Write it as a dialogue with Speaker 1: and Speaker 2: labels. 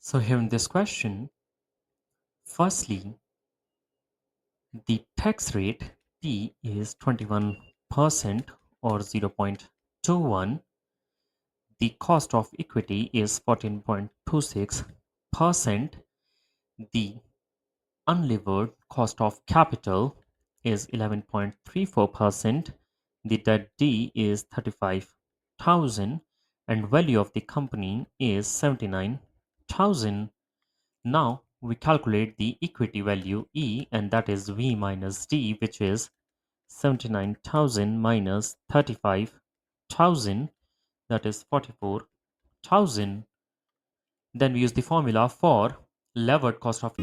Speaker 1: So here in this question, firstly, the tax rate T is 21% or 0.21. The cost of equity is 14.26%. The unlevered cost of capital is 11.34%. The debt D is 35,000 and value of the company is 79,000. Now we calculate the equity value E, and that is V minus D, which is 79,000 minus 35,000, that is 44,000. Then we use the formula for levered cost of